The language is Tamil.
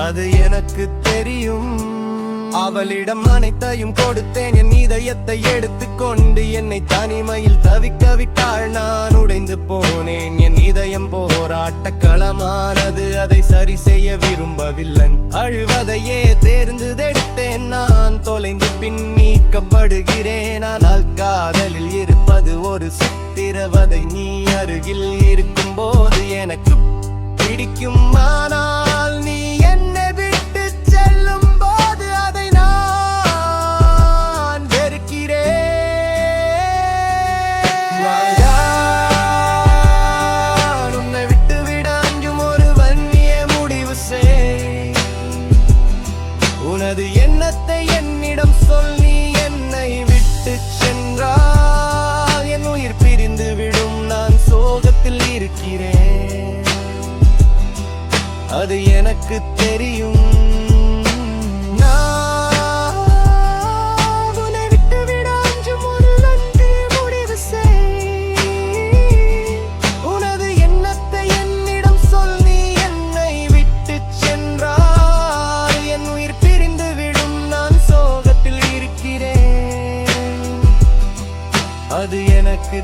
அது எனக்கு தெரியும். அவளிடம் அனைத்தையும் கொடுத்தேன், என் இதயத்தை எடுத்துக்கொண்டு என்னை தனிமையில் தவிக்க விட்டாள். நான் உடைந்து போனேன், என் இதயம் போராட்ட களமானது. அதை சரி செய்ய விரும்பவில்லை, அழுவதையே தேர்ந்தெடுத்தேன். நான் தொலைந்து பின் நீக்கப்படுகிறேன். ஆனால் காதலில் இருப்பது ஒரு சித்திரவதை. நீ அருகில் இருக்கும் போது எனக்கு பிடிக்கும், ஆனால் நீ என்னை விட்டு செல்லும் போது அதை நான் வெறுக்கிறேன். உன்னை விட்டு விட அஞ்சும் ஒரு வன்னிய முடிவு செய். உனது எண்ணத்தை என்னிடம் சொல். நீ என்னை விட்டு சென்றால் என் உயிர் பிரிந்து விடும். நான் சோகத்தில் இருக்கிறேன், அது எனக்கு தெரியும். உன்னை விட்டு விட அஞ்சும் ஒரு நன்றி முடிவு செய். உனது எண்ணத்தை என்னிடம் சொல். நீ என்னை விட்டு சென்றால் என் உயிர் பிரிந்து விடும். நான் சோகத்தில் இருக்கிறேன், அது எனக்கு